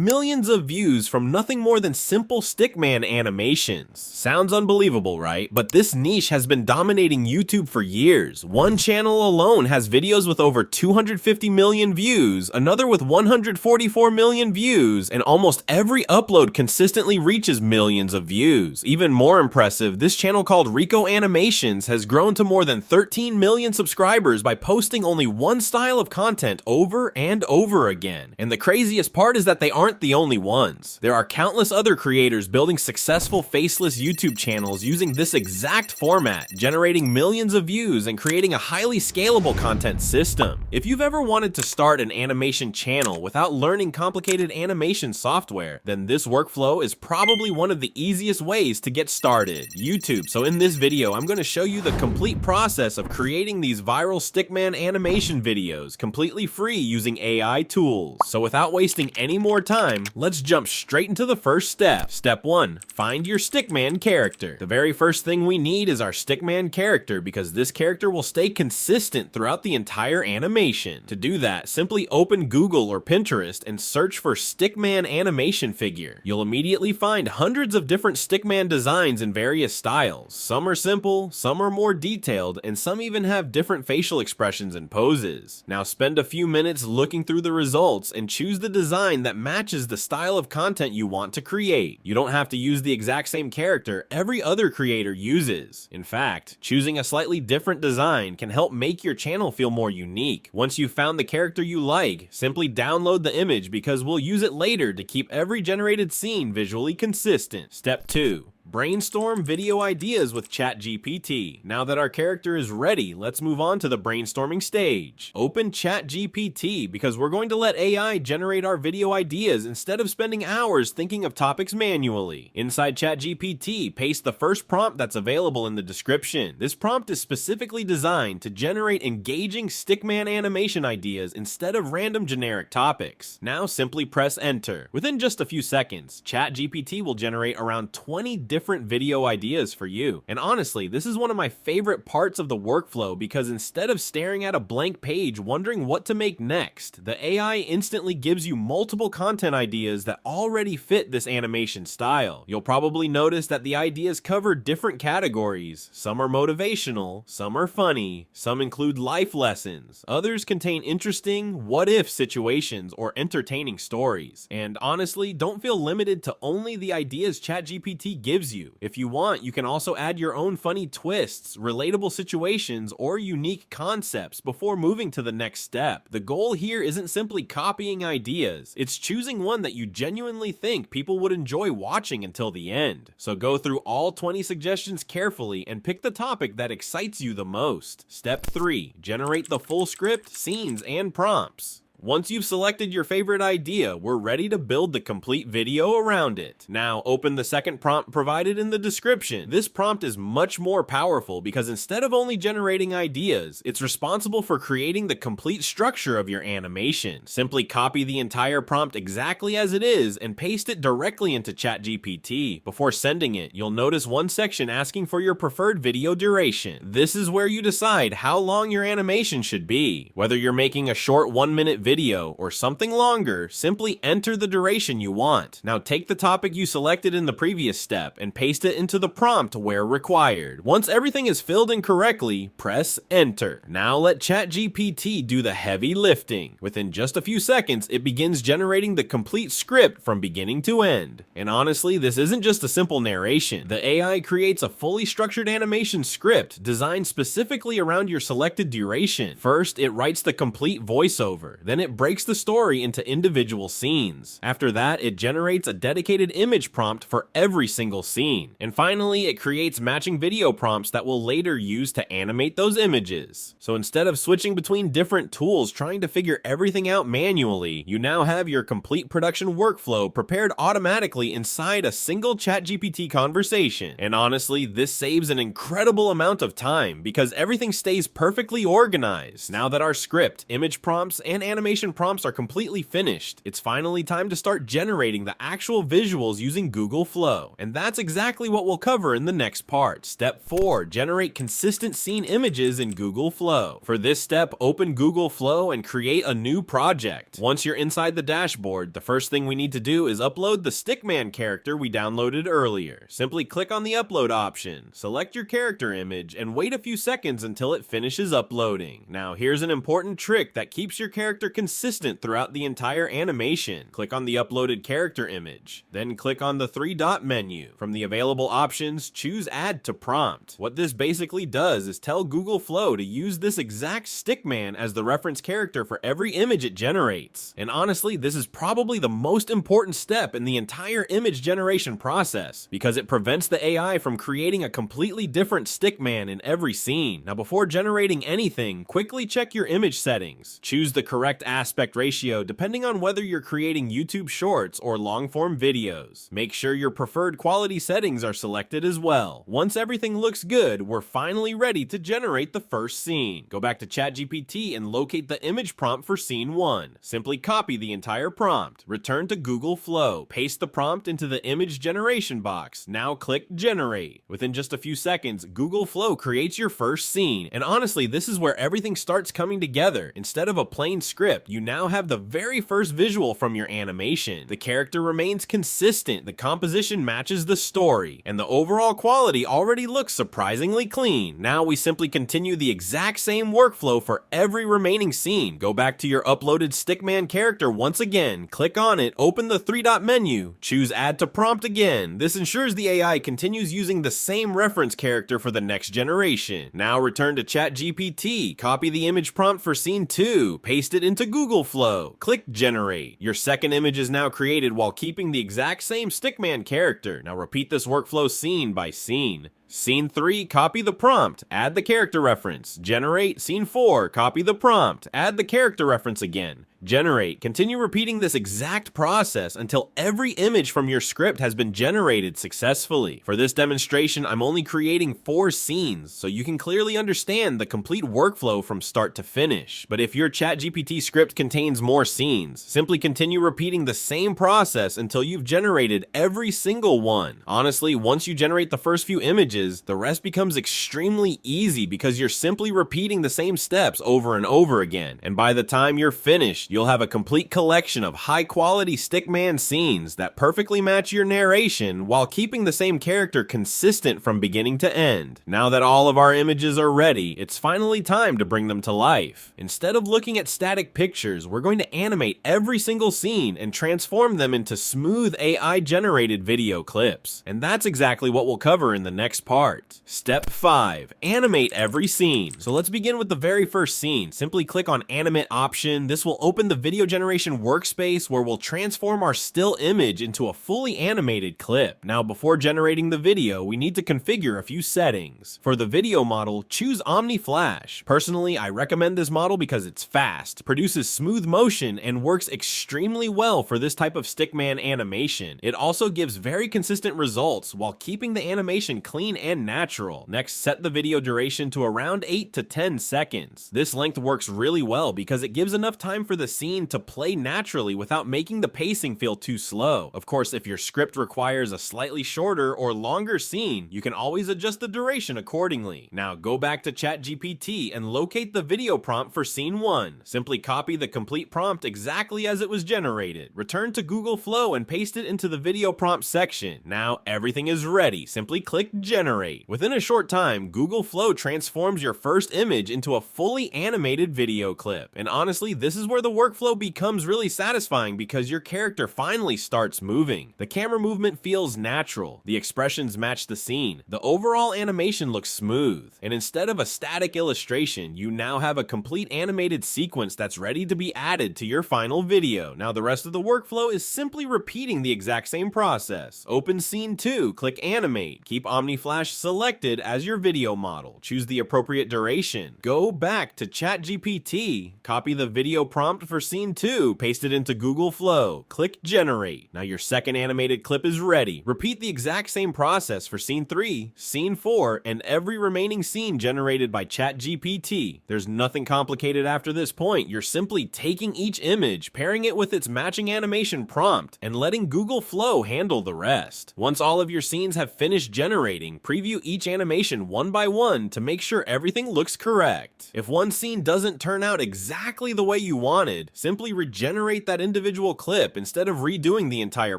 Millions of views from nothing more than simple Stickman animations. Sounds unbelievable, right? But this niche has been dominating YouTube for years. One channel alone has videos with over 250 million views, another with 144 million views, and almost every upload consistently reaches millions of views. Even more impressive, this channel called Rico Animations has grown to more than 13 million subscribers by posting only one style of content over and over again. And the craziest part is that they aren't the only ones. There are countless other creators building successful faceless YouTube channels using this exact format, generating millions of views and creating a highly scalable content system. If you've ever wanted to start an animation channel without learning complicated animation software, then this workflow is probably one of the easiest ways to get started. YouTube. So in this video, I'm going to show you the complete process of creating these viral Stickman animation videos completely free using AI tools. So without wasting any more time, let's jump straight into the first step. Step 1. Find your Stickman character. The very first thing we need is our Stickman character because this character will stay consistent throughout the entire animation. To do that, simply open Google or Pinterest and search for Stickman animation figure. You'll immediately find hundreds of different Stickman designs in various styles. Some are simple, some are more detailed, and some even have different facial expressions and poses. Now spend a few minutes looking through the results and choose the design that matches the style of content you want to create. You don't have to use the exact same character every other creator uses. In fact, choosing a slightly different design can help make your channel feel more unique. Once you've found the character you like, simply download the image because we'll use it later to keep every generated scene visually consistent. Step 2. Brainstorm video ideas with ChatGPT. Now that our character is ready, let's move on to the brainstorming stage. Open ChatGPT because we're going to let AI generate our video ideas instead of spending hours thinking of topics manually. Inside ChatGPT, paste the first prompt that's available in the description. This prompt is specifically designed to generate engaging Stickman animation ideas instead of random generic topics. Now simply press enter. Within just a few seconds, ChatGPT will generate around 20 different video ideas for you. And honestly, this is one of my favorite parts of the workflow because instead of staring at a blank page wondering what to make next, the AI instantly gives you multiple content ideas that already fit this animation style. You'll probably notice that the ideas cover different categories. Some are motivational, some are funny, some include life lessons, others contain interesting what-if situations or entertaining stories. And honestly, don't feel limited to only the ideas ChatGPT gives you. If you want, you can also add your own funny twists, relatable situations, or unique concepts before moving to the next step. The goal here isn't simply copying ideas, it's choosing one that you genuinely think people would enjoy watching until the end. So go through all 20 suggestions carefully and pick the topic that excites you the most. Step 3. Generate the full script, scenes, and prompts. Once you've selected your favorite idea, we're ready to build the complete video around it. Now open the second prompt provided in the description. This prompt is much more powerful because instead of only generating ideas, it's responsible for creating the complete structure of your animation. Simply copy the entire prompt exactly as it is and paste it directly into ChatGPT. Before sending it, you'll notice one section asking for your preferred video duration. This is where you decide how long your animation should be. Whether you're making a short 1-minute video or something longer, simply enter the duration you want. Now take the topic you selected in the previous step and paste it into the prompt where required. Once everything is filled in correctly, press enter. Now let ChatGPT do the heavy lifting. Within just a few seconds, it begins generating the complete script from beginning to end. And honestly, this isn't just a simple narration. The AI creates a fully structured animation script designed specifically around your selected duration. First, it writes the complete voiceover. Then it breaks the story into individual scenes. After that, it generates a dedicated image prompt for every single scene. And finally, it creates matching video prompts that we'll later use to animate those images. So instead of switching between different tools trying to figure everything out manually, you now have your complete production workflow prepared automatically inside a single ChatGPT conversation. And honestly, this saves an incredible amount of time because everything stays perfectly organized. Now that our script, image prompts, and animation animation prompts are completely finished, it's finally time to start generating the actual visuals using Google Flow. And that's exactly what we'll cover in the next part. Step 4. Generate consistent scene images in Google Flow. For this step, open Google Flow and create a new project. Once you're inside the dashboard, the first thing we need to do is upload the Stickman character we downloaded earlier. Simply click on the upload option, select your character image, and wait a few seconds until it finishes uploading. Now here's an important trick that keeps your character consistent throughout the entire animation. Click on the uploaded character image, then click on the three-dot menu. From the available options, choose Add to Prompt. What this basically does is tell Google Flow to use this exact Stickman as the reference character for every image it generates. And honestly, this is probably the most important step in the entire image generation process, because it prevents the AI from creating a completely different Stickman in every scene. Now before generating anything, quickly check your image settings. Choose the correct aspect ratio depending on whether you're creating YouTube shorts or long-form videos. Make sure your preferred quality settings are selected as well. Once everything looks good, we're finally ready to generate the first scene. Go back to ChatGPT and locate the image prompt for scene 1. Simply copy the entire prompt. Return to Google Flow. Paste the prompt into the image generation box. Now click Generate. Within just a few seconds, Google Flow creates your first scene. And honestly, this is where everything starts coming together. Instead of a plain script, you now have the very first visual from your animation. The character remains consistent, the composition matches the story, and the overall quality already looks surprisingly clean. Now we simply continue the exact same workflow for every remaining scene. Go back to your uploaded Stickman character once again, click on it, open the three-dot menu, choose Add to Prompt again. This ensures the AI continues using the same reference character for the next generation. Now return to ChatGPT, copy the image prompt for scene 2, paste it into Google Flow, click Generate. Your second image is now created while keeping the exact same Stickman character. Now repeat this workflow scene by scene. Scene 3, copy the prompt, add the character reference, generate. Scene 4, copy the prompt, add the character reference again, generate. Continue repeating this exact process until every image from your script has been generated successfully. For this demonstration, I'm only creating 4 scenes, so you can clearly understand the complete workflow from start to finish. But if your ChatGPT script contains more scenes, simply continue repeating the same process until you've generated every single one. Honestly, once you generate the first few images, the rest becomes extremely easy because you're simply repeating the same steps over and over again. And by the time you're finished, you'll have a complete collection of high-quality Stickman scenes that perfectly match your narration while keeping the same character consistent from beginning to end. Now that all of our images are ready, it's finally time to bring them to life. Instead of looking at static pictures, we're going to animate every single scene and transform them into smooth AI-generated video clips. And that's exactly what we'll cover in the next part. Step 5. Animate every scene. So let's begin with the very first scene. Simply click on Animate option. This will open the video generation workspace where we'll transform our still image into a fully animated clip. Now before generating the video, we need to configure a few settings. For the video model, choose Omni Flash. Personally, I recommend this model because it's fast, produces smooth motion, and works extremely well for this type of Stickman animation. It also gives very consistent results while keeping the animation clean and natural. Next, set the video duration to around 8 to 10 seconds. This length works really well because it gives enough time for the scene to play naturally without making the pacing feel too slow. Of course, if your script requires a slightly shorter or longer scene, you can always adjust the duration accordingly. Now go back to ChatGPT and locate the video prompt for scene 1. Simply copy the complete prompt exactly as it was generated. Return to Google Flow and paste it into the video prompt section. Now everything is ready. Simply click Generate. Within a short time, Google Flow transforms your first image into a fully animated video clip. And honestly, this is where the workflow becomes really satisfying because your character finally starts moving. The camera movement feels natural, the expressions match the scene, the overall animation looks smooth, and instead of a static illustration, you now have a complete animated sequence that's ready to be added to your final video. Now the rest of the workflow is simply repeating the exact same process. Open scene 2, click Animate, keep Omni Flash /selected as your video model. Choose the appropriate duration. Go back to ChatGPT, copy the video prompt for scene 2, paste it into Google Flow, click generate. Now your second animated clip is ready. Repeat the exact same process for scene 3, scene 4, and every remaining scene generated by ChatGPT. There's nothing complicated after this point. You're simply taking each image, pairing it with its matching animation prompt, and letting Google Flow handle the rest. Once all of your scenes have finished generating, preview each animation one by one to make sure everything looks correct. If one scene doesn't turn out exactly the way you wanted, simply regenerate that individual clip instead of redoing the entire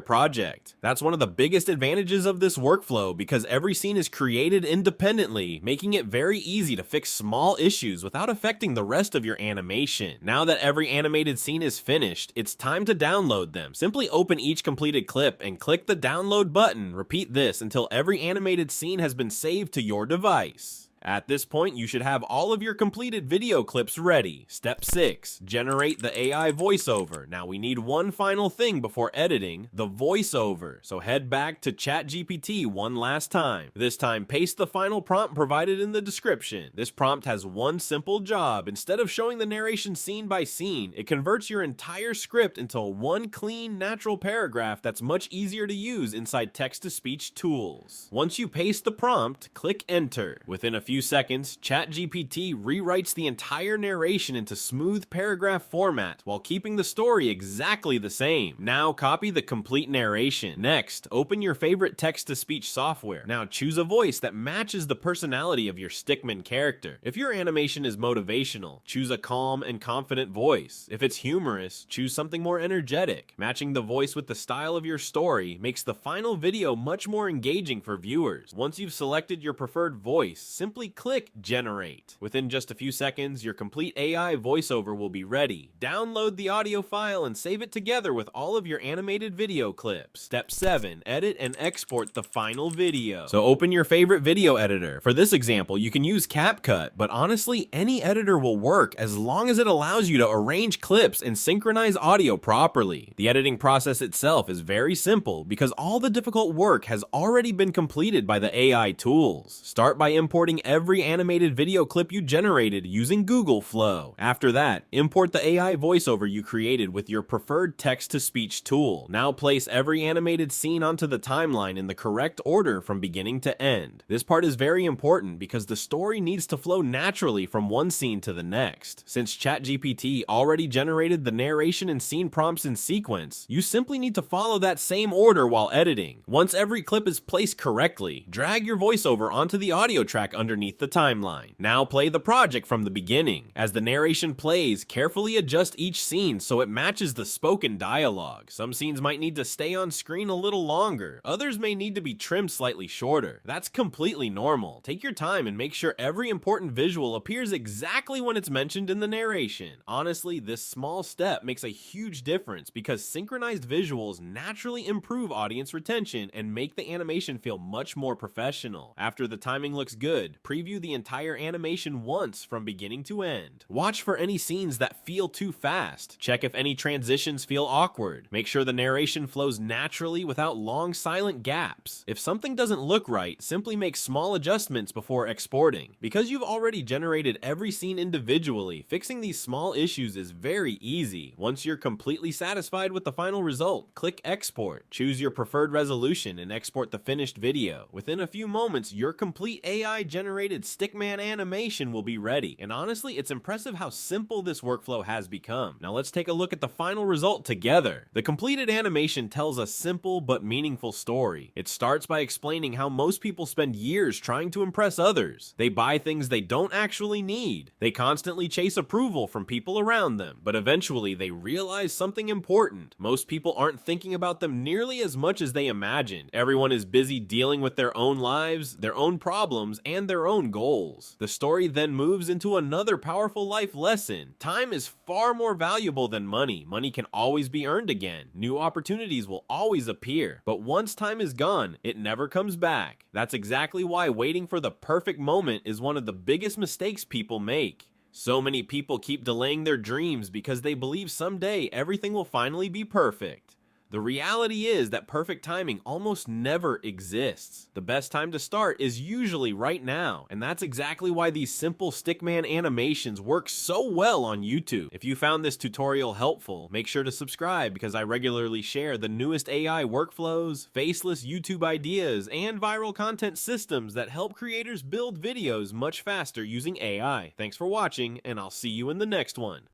project. That's one of the biggest advantages of this workflow because every scene is created independently, making it very easy to fix small issues without affecting the rest of your animation. Now that every animated scene is finished, it's time to download them. Simply open each completed clip and click the download button. Repeat this until every animated scene has been saved to your device. At this point, you should have all of your completed video clips ready. Step 6, generate the AI voiceover. Now we need one final thing before editing, the voiceover. So head back to ChatGPT one last time. This time, paste the final prompt provided in the description. This prompt has one simple job. Instead of showing the narration scene by scene, it converts your entire script into one clean, natural paragraph that's much easier to use inside text-to-speech tools. Once you paste the prompt, click enter. Within a few seconds, ChatGPT rewrites the entire narration into smooth paragraph format while keeping the story exactly the same. Now copy the complete narration. Next, open your favorite text-to-speech software. Now choose a voice that matches the personality of your Stickman character. If your animation is motivational, choose a calm and confident voice. If it's humorous, choose something more energetic. Matching the voice with the style of your story makes the final video much more engaging for viewers. Once you've selected your preferred voice, simply click generate. Within just a few seconds, your complete AI voiceover will be ready. Download the audio file and save it together with all of your animated video clips. Step 7, edit and export the final video. So open your favorite video editor. For this example, you can use CapCut, but honestly, any editor will work as long as it allows you to arrange clips and synchronize audio properly. The editing process itself is very simple because all the difficult work has already been completed by the AI tools. Start by importing every animated video clip you generated using Google Flow. After that, import the AI voiceover you created with your preferred text-to-speech tool. Now place every animated scene onto the timeline in the correct order from beginning to end. This part is very important because the story needs to flow naturally from one scene to the next. Since ChatGPT already generated the narration and scene prompts in sequence, you simply need to follow that same order while editing. Once every clip is placed correctly, drag your voiceover onto the audio track underneath the timeline. Now play the project from the beginning. As the narration plays, carefully adjust each scene so it matches the spoken dialogue. Some scenes might need to stay on screen a little longer. Others may need to be trimmed slightly shorter. That's completely normal. Take your time and make sure every important visual appears exactly when it's mentioned in the narration. Honestly, this small step makes a huge difference because synchronized visuals naturally improve audience retention and make the animation feel much more professional. After the timing looks good, preview the entire animation once from beginning to end. Watch for any scenes that feel too fast. Check if any transitions feel awkward. Make sure the narration flows naturally without long silent gaps. If something doesn't look right, simply make small adjustments before exporting. Because you've already generated every scene individually, fixing these small issues is very easy. Once you're completely satisfied with the final result, click export. Choose your preferred resolution and export the finished video. Within a few moments, your complete AI generated Stickman animation will be ready, and honestly, it's impressive how simple this workflow has become. Now let's take a look at the final result together. The completed animation tells a simple but meaningful story. It starts by explaining how most people spend years trying to impress others. They buy things they don't actually need. They constantly chase approval from people around them, but eventually they realize something important. Most people aren't thinking about them nearly as much as they imagined. Everyone is busy dealing with their own lives, their own problems, and their own goals. The story then moves into another powerful life lesson. Time is far more valuable than money. Money can always be earned again. New opportunities will always appear. But once time is gone, it never comes back. That's exactly why waiting for the perfect moment is one of the biggest mistakes people make. So many people keep delaying their dreams because they believe someday everything will finally be perfect. The The reality is that perfect timing almost never exists. The best time to start is usually right now, and that's exactly why these simple Stickman animations work so well on YouTube. If you found this tutorial helpful, make sure to subscribe because I regularly share the newest AI workflows, faceless YouTube ideas, and viral content systems that help creators build videos much faster using AI. Thanks for watching, and I'll see you in the next one.